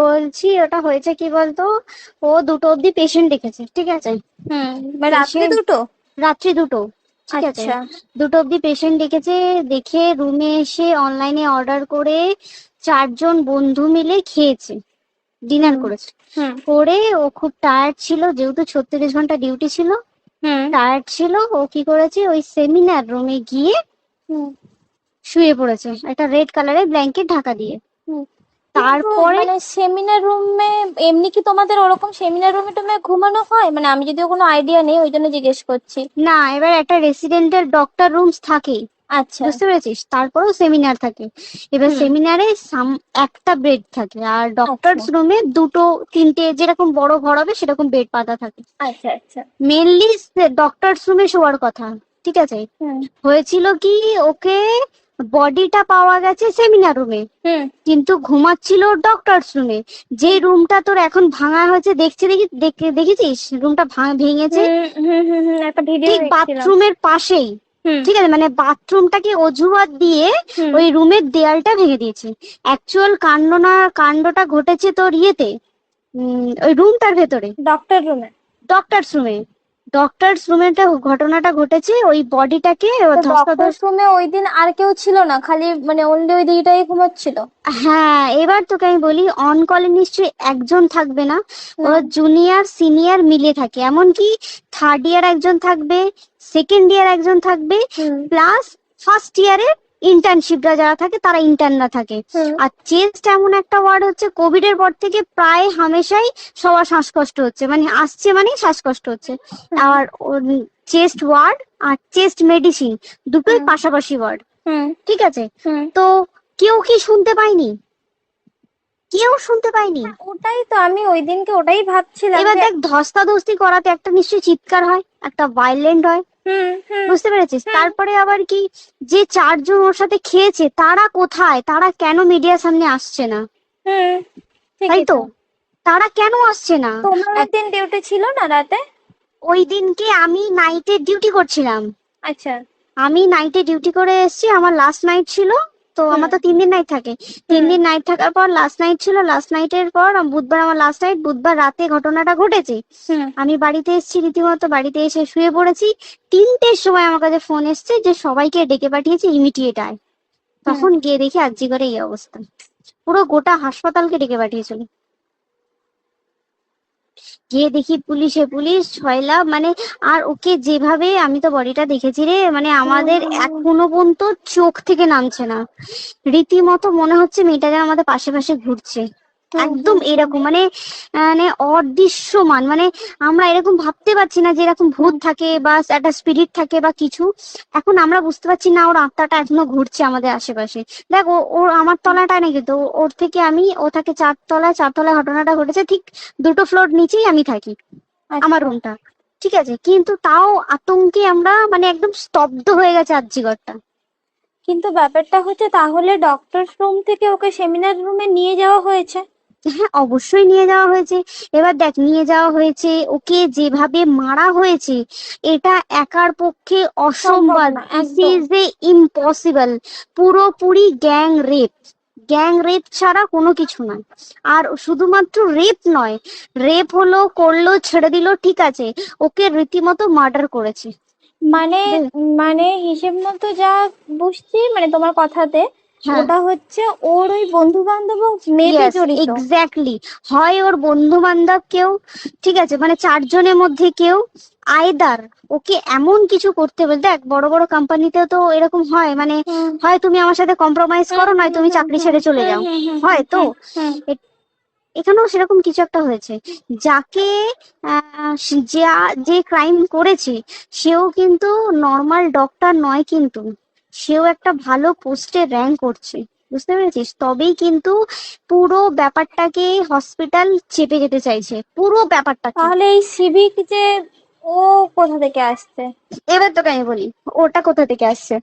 বলছি ওটা হয়েছে কি বলতো, ও 2টো অব্দি পেশেন্ট দেখেছে, ঠিক আছে। হুম, মানে রাত্রে পেশেন্ট দুটো? রাত্রি 2টো, ঠিক আছে। আচ্ছা। 2টো অব্দি পেশেন্ট ডেকেছে, দেখে রুমে এসে অনলাইনে অর্ডার করে 4জন বন্ধু মিলে খেয়েছে, ডিনার হুম করেছে। হুম করে ও খুব টায়ার্ড ছিল, যেহেতু 36 ঘন্টা ডিউটি ছিল, হুম টায়ার্ড ছিল। ও কি করেছে, ওই সেমিনার রুমে গিয়ে হুম শুয়ে পড়েছে একটা রেড কালারের ব্ল্যাঙ্কেট ঢাকা দিয়ে। হুম। কিন্তু তারপরে মানে সেমিনার রুমে এমনি কি তোমাদের ওরকম সেমিনার রুমে টুমে ঘুমানো হয়? মানে আমি যদিও কোনো আইডিয়া নেই, ওই জন্য জিজ্ঞেস করছি। না, এবার একটা রেসিডেন্টের ডক্টর রুমস থাকে, আচ্ছা। বুঝতে পেরেছিস, তারপরেও সেমিনার থাকে। এবার হুম। সেমিনারে একটা বেড থাকে, আর আচ্ছা ডক্টরস রুমে 2-3টে, যেরকম বড় ঘর হবে সেরকম বেড পাতা থাকে। আচ্ছা আচ্ছা। মেনলি ডক্টরস রুমে শোয়ার কথা, ঠিক আছে। হুম হয়েছিল কি, ওকে বডিটা পাওয়া গেছে সেমিনার রুমে, হুম কিন্তু ঘুমাচ্ছিল ডক্টরস রুমে। যে হুম রুমটা তোর এখন ভাঙা হয়েছে, দেখেছিস রুমটা ভেঙেছে, একটা ভিডিও ঠিক দেখছিলাম। বাথরুমের পাশেই, হুম ঠিক আছে, মানে বাথরুমটাকে অজুহাত দিয়ে হুম ওই রুমের দেয়ালটা ভেঙে দিয়েছে। অ্যাকচুয়াল কাণ্ডটা ঘটেছে তোর ইয়েতে, ওই রুমটার ভেতরে, ডক্টর রুমে? ডক্টরস রুমে। ডক্টরস রুমেটা ঘটনাটা ঘটেছে, ওই বডিটাকে তো ডক্টর ধস্তাধস্তি। রুমে ওই দিন আর কেউ ছিল না, খালি মানে অনলি ওই দিদিটাই ঘুমাচ্ছিল? হ্যাঁ, এবার তোকে আমি বলি, অন কলে নিশ্চয়ই একজন থাকবে না, ওরা হুম জুনিয়র সিনিয়র মিলে থাকে, এমনকি থার্ড ইয়ার একজন থাকবে, সেকেন্ড ইয়ার একজন থাকবে, হুম প্লাস ফার্স্ট ইয়ারের ইন্টার্নশিপরা যারা থাকে তারা ইন্টার্নরা থাকে। হুম আর চেস্ট এমন একটা ওয়ার্ড হচ্ছে, কোভিড এর পর থেকে প্রায় হামেশাই সবার শ্বাসকষ্ট হচ্ছে, মানে আসছে মানে শ্বাসকষ্ট হচ্ছে। হুম আর চেস্ট ওয়ার্ড আর চেস্ট মেডিসিন দুটোই হুম পাশাপাশি ওয়ার্ড, হুম ঠিক আছে। হুম। তো কেউ কি শুনতে পায়নি? কেউ শুনতে পায়নি। ওটাই তো, আমি ওই দিনকে ওটাই ভাবছিলাম এবার যে। দেখ, ধস্তাধস্তি করাতে একটা নিশ্চয়ই চিৎকার হয়, একটা ভাইলেন্ট হয়, হুম হুম বুঝতে পেরেছিস। হুম তারপরে আবার কি, যে 4জন ওর সাথে খেয়েছে তারা কোথায়, তারা কেন মিডিয়ার সামনে আসছে না? হুম। তাই ঠিকই তো, তো। তারা কেন আসছে না? তোমার ওই এক- দিন ডিউটি ছিল না রাতে? ওই দিনকে আমি নাইটে ডিউটি করছিলাম। আচ্ছা। আমি নাইটে ডিউটি করে এসেছি, আমার লাস্ট নাইট ছিল। তো হুম আমার তো 3 দিন নাইট থাকে, তিন হুম দিন নাইট থাকার পর লাস্ট নাইট ছিল, লাস্ট নাইটের পর বুধবার আমার লাস্ট নাইট, বুধবার রাতে ঘটনাটা ঘটেছে। হুম আমি বাড়িতে এসেছি, রীতিমতো বাড়িতে এসে শুয়ে পড়েছি। 3টের সময় আমার কাছে ফোন এসছে যে সবাইকে ডেকে পাঠিয়েছে, ইমিডিয়েট আয়। হুম। তখন গিয়ে দেখি আরজি করে এই অবস্থা, পুরো গোটা হাসপাতালকে ডেকে পাঠিয়েছিল। গিয়ে দেখি পুলিশ ছয়লা, মানে, আর ওকে যেভাবে, আমি তো বডিটা দেখেছি রে, মানে আমাদের হুম। এখনো পর্যন্ত চোখ থেকে নামছে না। রীতিমতো মনে হচ্ছে মেয়েটা যেন আমাদের পাশে পাশে ঘুরছে, হুম একদম হুম হুম এরকম, মানে মানে অদৃশ্যমান, মানে আমরা এরকম ভাবতে পারছি না যে এরকম ভূত হুম থাকে বা একটা স্পিরিট থাকে বা কিছু। এখন আমরা বুঝতে পারছি না ওর আত্মাটা এখনো ঘুরছে আমাদের আশেপাশে। দেখ, ওর আমার তলাটায় নাকি, তো ওর থেকে ও থাকে 4 তলায়, 4 তলায় ঘটনাটা ঘটেছে, ঠিক 2টো ফ্লোর নিচেই আমি থাকি, আমার আচ্ছা। রুমটা, ঠিক আছে। কিন্তু তাও আতঙ্কে আমরা মানে একদম স্তব্ধ হয়ে গেছে আরজিগরটা। কিন্তু ব্যাপারটা হচ্ছে, তাহলে ডক্টর রুম থেকে ওকে সেমিনার রুমে নিয়ে যাওয়া হয়েছে? হ্যাঁ, অবশ্যই নিয়ে যাওয়া হয়েছে। এবার দেখ, নিয়ে যাওয়া হয়েছে, ওকে যেভাবে মারা হয়েছে, এটা একার পক্ষে সম্ভব অসম্ভব, না দিস একদম। Is a impossible. পুরোপুরি গ্যাং রেপ, গ্যাং রেপ ছাড়া কোনো কিছু নয়। আর শুধুমাত্র রেপ নয়, রেপ হলো, করলো, ছেড়ে দিল, ঠিক আছে, ওকে রীতিমতো মার্ডার করেছে। মানে মানে হিসেব মতো যা বুঝছি মানে তোমার কথাতে, হ্যাঁ, ওটা হচ্ছে ওর ওই বন্ধু বান্ধব মেবি ইয়েস, জড়িত। এক্স্যাক্টলি। হয় ওর বন্ধু বান্ধব কেউ, ঠিক আছে, মানে 4জনের মধ্যে কেউ, আইদার ওকে এমন কিছু করতে বলতে। দেখ, বড় বড় কোম্পানিতেও তো এরকম হয়, মানে হুম হয় তুমি আমার সাথে কম্প্রোমাইজ হুম করো, নয় হুম তুমি হুম চাকরি হুম ছেড়ে চলে হুম যাও, হুম হুম হয় তো। হুম হুম এ- এখানেও সেরকম কিছু একটা হয়েছে। যাকে যে ক্রাইম করেছে, সেও কিন্তু নর্মাল ডক্টর নয়, কিন্তু সেও একটা ভালো পোস্টে র্যাঙ্ক করছে, বুঝতে পেরেছিস, তবেই কিন্তু পুরো ব্যাপারটাকে হসপিটাল চেপে যেতে চাইছে, পুরো ব্যাপারটাকে। তাহলে এই সিভিক যে, ও কোথা থেকে আসছে? এবার তোকে আমি বলি, ওটা কোথা থেকে আসছে।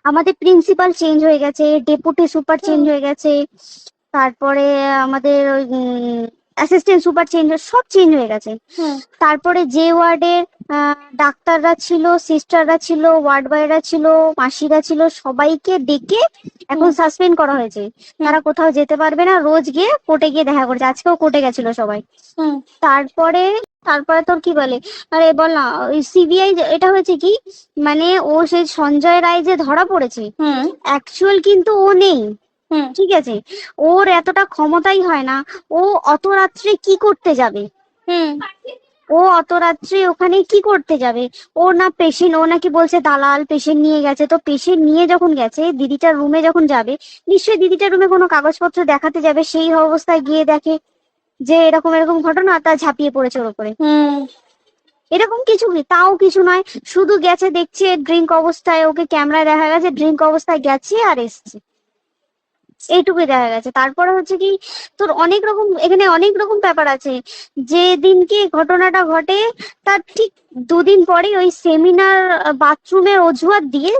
আমাদের প্রিন্সিপাল চেঞ্জ হয়ে গেছে, ডেপুটি সুপার হুম চেঞ্জ হয়ে গেছে, তারপরে আমাদের ওই অ্যাসিস্ট্যান্ট সুপার চেঞ্জ, সব চেঞ্জ হয়ে গেছে। হুম তারপরে যে ওয়ার্ডের ডাক্তাররা ছিল, সিস্টাররা ছিল, ওয়ার্ড বয়রা ছিল, মাসিরা ছিল, সবাইকে ডেকে এখন সাসপেন্ড করা হয়েছে। তারা কোথাও যেতে পারবে না, রোজ গিয়ে কোর্টে গিয়ে দেখা করছে। আজকেও কোর্টে গেছিল সবাই। তারপরে তারপরে তোর কি বলে, আরে বল না, ওই সিবিআই এটা হয়েছে কি, মানে ও সেই সঞ্জয় রায় যে ধরা পড়েছে, অ্যাকচুয়াল কিন্তু ও নেই, ঠিক আছে? ওর এতটা ক্ষমতাই হয় না। ও অত রাত্রে কি করতে যাবে? ও অত রাত্রে ওখানে কি করতে যাবে? ও না পেশেন্ট, ও নাকি বলছে দালাল পেশেন্ট নিয়ে গেছে। তো পেশেন্ট নিয়ে যখন গেছে, দিদিটার রুমে যখন যাবে, নিশ্চয়ই দিদিটার রুমে কোনো কাগজপত্র দেখাতে যাবে। সেই অবস্থায় গিয়ে দেখে যে এরকম এরকম ঘটনা, তা ঝাঁপিয়ে পড়েছে ওর উপরে। এরকম কিছু কি, তাও কিছু নয়, শুধু গেছে, দেখছে ড্রিঙ্ক অবস্থায়, ওকে ক্যামেরায় দেখা গেছে ড্রিঙ্ক অবস্থায় গেছে আর এসছে, এইটুকুই দেখা গেছে। তারপরে হচ্ছে কি, তোর অনেক রকম, এখানে অনেক রকম ব্যাপার আছে। যে দিনকে ঘটনাটা ঘটে তার ঠিক দুদিন পরে ওই সেমিনার বাথরুমের অজুহাত দিয়ে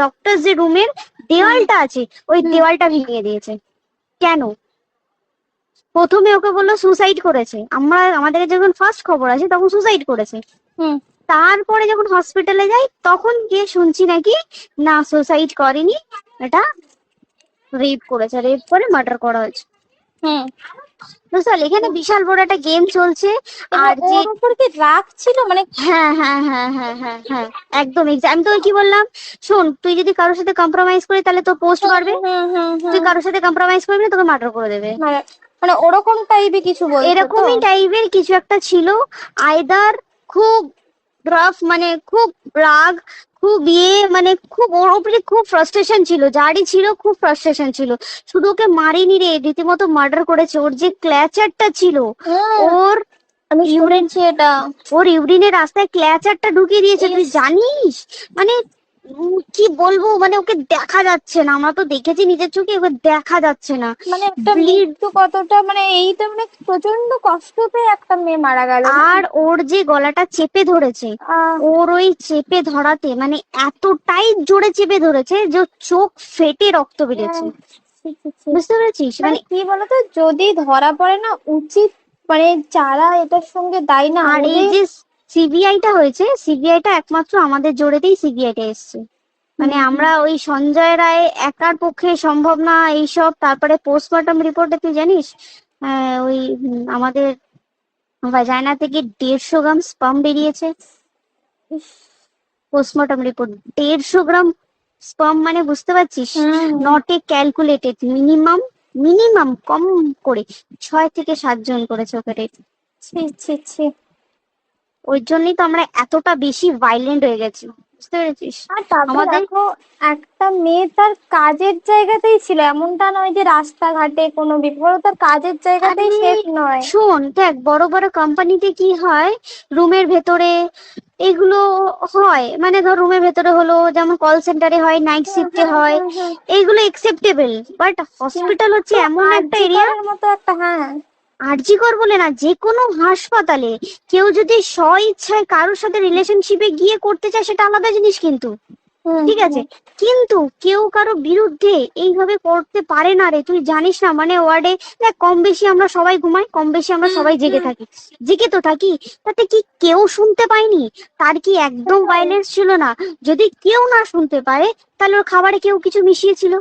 ডক্টর যে রুমের দেওয়ালটা আছে, ওই দেওয়ালটা ভেঙে দিয়েছে। কেন? প্রথমে ওকে বললো সুসাইড করেছে, আমাদের যখন ফার্স্ট খবর আছে তখন সুসাইড করেছে। তারপরে যখন হসপিটালে যাই তখন গিয়ে শুনছি নাকি না, সুসাইড করেনি, এটা রেপ করেছে, রেপ করে মার্ডার করা হয়েছে। বুঝতে এখানে বিশাল বড় একটা গেম চলছে। আর যে ওর উপর কি রাগ ছিল মানে? হ্যাঁ হ্যাঁ হ্যাঁ হ্যাঁ হ্যাঁ হ্যাঁ, একদম। আমি তো কি বললাম, শোন, তুই যদি কারোর সাথে কম্প্রোমাইজ করি তাহলে তো পোস্ট করবে, তুই কারোর সাথে কম্প্রোমাইজ করবি না, তোকে মার্ডার করে দেবে। মানে ওরকম টাইপের কিছু বলছো? এরকমই টাইপের কিছু একটা ছিল। আইদার খুব রাফ, মানে খুব রাগ, খুব মানে খুব ওর উপরে খুব ফ্রাস্ট্রেশন ছিল, যারই ছিল খুব ফ্রাস্ট্রেশন ছিল। শুধু ওকে মারিনি রে, রীতিমতো মার্ডার করেছে। ওর যে ক্ল্যাচারটা ছিল, ওর আমি শুনেছি এটা, ওর ইউরিনের রাস্তায় ক্ল্যাচারটা ঢুকিয়ে দিয়েছে, তুই জানিস? মানে কি বলবো, মানে ওকে দেখা যাচ্ছে না, আমরা তো দেখেছি নিজের চোখে, ওকে দেখা যাচ্ছে না। মানে একটা মৃত্যু কতটা, মানে এইটা মানে প্রচন্ড কষ্ট পেয়ে একটা মেয়ে মারা গেল। আর ওর যে গলাটা চেপে ধরেছে, ওর ওই চেপে ধরাতে মানে এতটাই জোরে চেপে ধরেছে যে চোখ ফেটে রক্ত বেরিয়েছে। বুঝতে পেরেছিস? মানে কি বলতো, যদি ধরা পড়ে না, উচিত মানে যারা এটার সঙ্গে দায়ী না। আর এই যে সিবিআইটা হয়েছে, সিবিআইটা একমাত্র আমাদের জোরেতেই সিবিআইটা এসছে। মানে আমরা ওই সঞ্জয় রায় একার পক্ষে সম্ভব না এইসব। তারপরে পোস্টমর্টম রিপোর্টে তুই জানিস, ওই আমাদের ভাজাইনা থেকে 150 গ্রাম স্পাম বেরিয়েছে। পোস্টমর্টম রিপোর্ট 150 গ্রাম স্পাম, মানে বুঝতে পারছিস? Not a calculated, minimum minimum কম করে 6 থেকে 7 জন করেছে ওকে রেপ। ওই জন্যই তো আমরা এতটা বেশি ভাইলেন্ট হয়ে গেছি, বুঝতে পেরেছিস? আর তারপর দেখো, একটা মেয়ে তার কাজের জায়গাতেই ছিল, এমনটা নয় যে রাস্তাঘাটে কোনো বিপদ, তার কাজের জায়গাতেই সেফ নয়। শোন দেখ, বড় বড় কোম্পানিতে কি হয়, রুমের ভেতরে এগুলো হয়, মানে ধর রুমের ভেতরে হলো, যেমন কল সেন্টারে হয়, নাইট শিফটে হয়, এইগুলো একসেপ্টেবল। বাট হসপিটাল হচ্ছে এমন একটা এরিয়ার মতো একটা, আরজিকর বলে না, যে কোনো হাসপাতালে কেউ যদি স্ব ইচ্ছায় কারোর সাথে রিলেশনশিপে গিয়ে করতে চায় সেটা আলাদা জিনিস, কিন্তু ঠিক আছে, কিন্তু কেউ কারো বিরুদ্ধে এইভাবে করতে পারে না রে। তুই জানিস না, মানে ওয়ার্ডে দেখ, কম বেশি আমরা সবাই ঘুমাই, কম বেশি আমরা সবাই জেগে থাকি, জেগে তো থাকি, তাতে কি কেউ শুনতে পায়নি? তার কি একদম ভাইলেন্স ছিল না? যদি কেউ না শুনতে পারে তাহলে ওর খাবারে কেউ কিছু মিশিয়েছিল,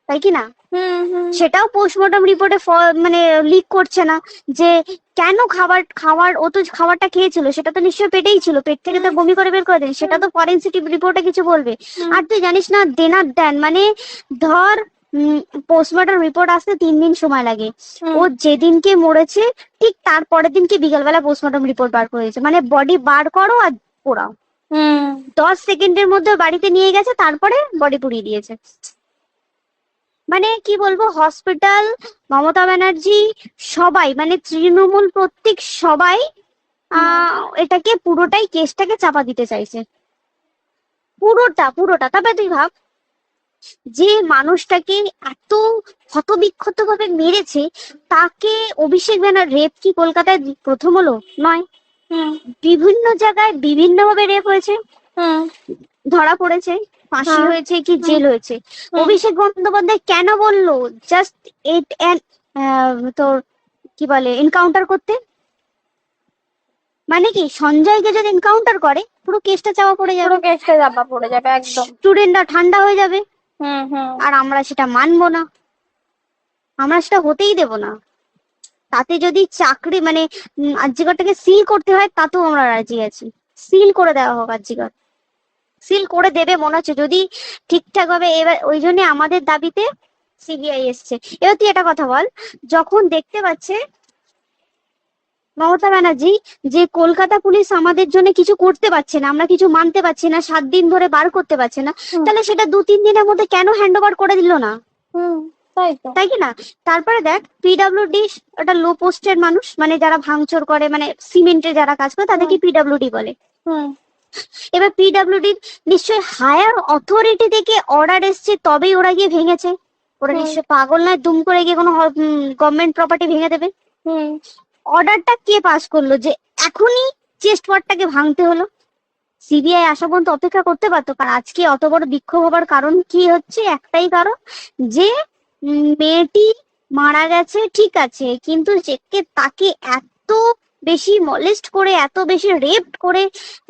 তাই কি না? সেটাও পোস্টমর্টম রিপোর্টে মানে লিক করছে না যে কেন খাবার ও তো খাবারটা খেয়েছিল, সেটা তো নিশ্চয়ই পেটেই ছিল, পেট থেকে তো বমি করে বের করে দেন, সেটা তো ফরেনসিক রিপোর্টে কিছু বলবে। আর তুই জানিস না, দেনার দেন, মানে ধর পোস্টমর্টম রিপোর্ট আসতে 3 দিন সময় লাগে। ও যেদিনকে মরেছে ঠিক তার পরের দিনকে বিকালবেলা পোস্টমর্টম রিপোর্ট বার করেছে, মানে বডি বার করো আর পোড়াও, 10 সেকেন্ডের মধ্যে বাড়িতে নিয়ে গেছে, তারপরে বডি পুড়িয়ে দিয়েছে। মানে কি বলবো, হসপিটাল, মমতা ব্যানার্জি, সবাই, মানে তৃণমূল প্রত্যেক সবাই এটাকে পুরোটাই, কেসটাকে চাপা দিতে চাইছে, পুরোটা। তবে তুই ভাব, যে মানুষটাকে এত ক্ষতবিক্ষত ভাবে মেরেছে, তাকে অভিষেক ব্যানার রেপ কি কলকাতায় প্রথম হলো? নয়, বিভিন্ন জায়গায় বিভিন্ন ভাবে রেপ হয়েছে, ধরা পড়েছে, ফাঁসি হয়েছে কি জেল হয়েছে। অভিষেক বন্দ্যোপাধ্যায় কেন বললো জাস্ট তোর কি বলে এনকাউন্টার করতে? মানে কি সঞ্জয়কে যদি এনকাউন্টার করে পুরো কেসটা চাপা পড়ে যাবে, পুরো কেসটা চাপা পড়ে যাবে একদম। স্টুডেন্টরা ঠান্ডা হয়ে যাবে, হুম। আর আমরা সেটা মানবো না, আমরা সেটা হতেই দেব না। তাতে যদি চাকরি মানে আরজিকরটাকে সিল করতে হয় তাতেও আমরা রাজি আছি, সিল করে দেওয়া হোক আরজিকর, সিল করে দেবে মনে হচ্ছে যদি ঠিকঠাক ভাবে। এবার ওই জন্য আমাদের দাবিতে সিবিআই এসছে। এবার তুই একটা কথা বল, যখন দেখতে পাচ্ছে মমতা ব্যানার্জি যে কলকাতা পুলিশ আমাদের জন্য কিছু করতে পারছে না, আমরা কিছু মানতে পারছি না, 7 দিন ধরে বার করতে পারছে না, তাহলে সেটা 2-3 দিনের মধ্যে কেন হ্যান্ড ওভার করে দিল না? তাই তো, তাই কি না? তারপরে দেখ পিডব্লিউডি একটা লো পোস্টের মানুষ, মানে যারা ভাঙচুর করে, মানে সিমেন্টে যারা কাজ করে তাদেরকে পিডব্লিউডি বলে। এবার পিডব্লিউডি নিশ্চয়ই হায়ার অথরিটি থেকে অর্ডার এসছে তবেই ওরা গিয়ে ভেঙেছে, ওরা নিশ্চয়ই পাগল নয় দুম করে গিয়ে কোনো গভর্নমেন্ট প্রপার্টি ভেঙে দেবে। অর্ডারটা কে পাস করলো যে এখনই চেস্ট ওয়ার্ডটাকে ভাঙতে হলো? সিবিআই আসা পর্যন্ত অপেক্ষা করতে পারতো। কারণ আজকে অত বড় বিক্ষোভ হবার কারণ কি হচ্ছে, একটাই কারণ, যে মেয়েটি মারা গেছে ঠিক আছে, কিন্তু তাকে এত বেশি মলেস্ট করে, এত বেশি রেপ করে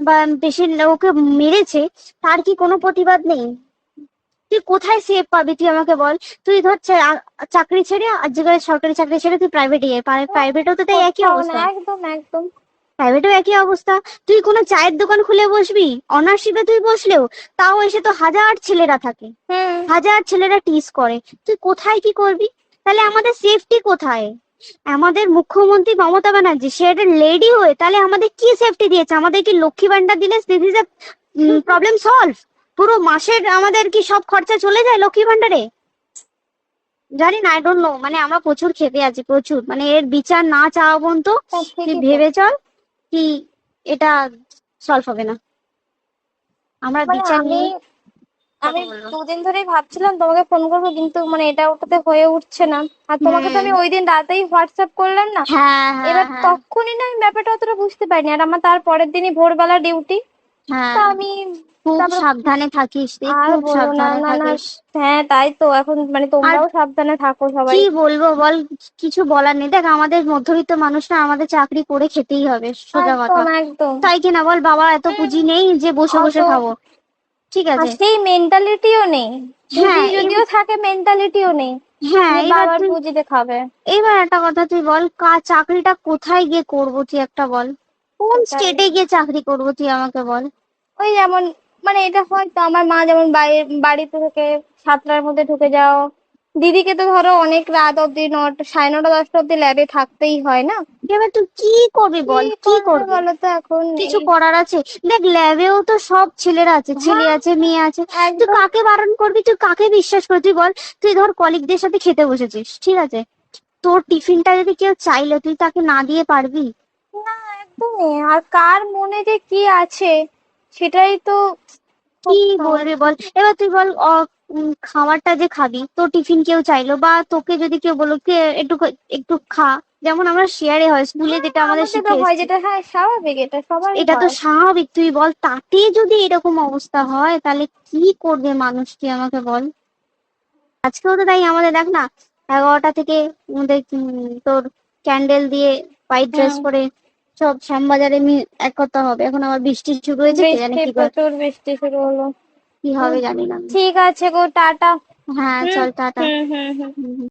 বা বেশি ওকে মেরেছে, তার কি কোনো প্রতিবাদ নেই? তুই কোথায় সেফ পাবি তুই আমাকে বল? তুই ধর চাকরি ছেড়ে, আজকাল সরকারি চাকরি ছেড়ে তুই প্রাইভেটে যাই, প্রাইভেটেও তো তাই একই অবস্থা, একদম। প্রাইভেটেও একই অবস্থা। তুই কোনো চায়ের দোকান খুলে বসবি, অনার্সশিপে তুই বসলেও তাও এসে তো হাজার ছেলেরা থাকে, হাজার ছেলেরা টিজ করে, তুই কোথায় কি করবি? তাহলে আমাদের সেফটি কোথায়? আমাদের মুখ্যমন্ত্রী মমতা ব্যানার্জি সে একটা লেডি হয়ে তাহলে আমাদের কি সেফটি দিয়েছে? আমাদের কি লক্ষ্মী ভান্ডার দিলে this is a problem solve? পুরো মাসের আমাদের কি সব খরচা চলে যায় লক্ষ্মী ভান্ডারে? জানি না, আই ডোন্ট নো, মানে আমরা প্রচুর খেপে আছি, প্রচুর, মানে এর বিচার না চাওয়া পর্যন্ত তুই ভেবে চল কি এটা সলভ হবে না। আমরা বিচার নিয়ে আমি 2 দিন ধরেই ভাবছিলাম তোমাকে ফোন করবো, কিন্তু মানে এটা ওটাতে হয়ে উঠছে না। আর তোমাকে তো আমি ওই দিন রাতেই হোয়াটসঅ্যাপ করলাম না, এবার তখনই না আমি ব্যাপারটা অতটা বুঝতে পারিনি। আর আমার তার পরের দিনই ভোরবেলা ডিউটি, তা আমি খুব সাবধানে থাকিস, খুব সাবধানে থাকিস। হ্যাঁ তাই তো, এখন মানে তোমরাও সাবধানে থাকো সবাই। কি বলবো বল, কিছু বলার নেই। দেখ আমাদের মধ্যবিত্ত মানুষরা আমাদের চাকরি করে খেতেই হবে, সোজা কথা, একদম তাই কিনা বল? বাবা এত পুঁজি নেই যে বসে বসে খাবো, ঠিক আছে? সেই মেন্টালিটিও নেই, যদিও থাকে মেন্টালিটিও নেই। হ্যাঁ, বাবার পুঁজিতে খাবে। এবার একটা কথা তুই বল, চাকরিটা কোথায় গিয়ে করবো তুই একটা বল? কোন স্টেটে গিয়ে চাকরি করবো তুই আমাকে বল? ওই যেমন মানে এটা হয়তো আমার মা যেমন বাড়িতে থেকে 7টার মধ্যে ঢুকে যাও, দিদিকে তো ধরো অনেক রাত অব্দি 9:30 10টা অব্দি ল্যাবে থাকতেই হয় না। এবার তুই কি করবি বল, কি করবি বলো তো? এখন কিছু করার আছে? দেখ ল্যাবেও তো সব ছেলেরা আছে, ছেলে আছে মেয়ে আছে, তুই কাকে বারণ করবি? তুই কাকে বিশ্বাস করবি? তুই বল, তুই ধর কলিগদের সাথে খেতে বসেছিস, ঠিক আছে, তোর টিফিনটা যদি কেউ চাইলে তুই তাকে না দিয়ে পারবি? না, একদমই। আর কার মনে যে কি আছে সেটাই তো কি বলবি বল? এবার তুই বল, খাবারটা যে খাবি, তোর টিফিন কেউ চাইলো বা তোকে যদি কেউ বললো কে একটু একটু খা, যেমন আমরা শেয়ারে হয় স্কুলে যেটা আমাদের শিখে হয়, যেটা হ্যাঁ স্বাভাবিক, এটা সবার, এটা তো স্বাভাবিক। তুই বল, তাতে যদি এরকম অবস্থা হয় তাহলে কি করবে মানুষ, তুই আমাকে বল? আজকেও তো তাই আমাদের দেখ না, 11টা থেকে আমাদের তোর ক্যান্ডেল দিয়ে হোয়াইট ড্রেস পরে সব শ্যামবাজারে একতা হবে। এখন আবার বৃষ্টি শুরু হয়েছে, কে জানে কি প্রচুর বৃষ্টি শুরু হলো, কি হবে জানি না। ঠিক আছে গো, টাটা। হ্যাঁ চল টাটা। হুম।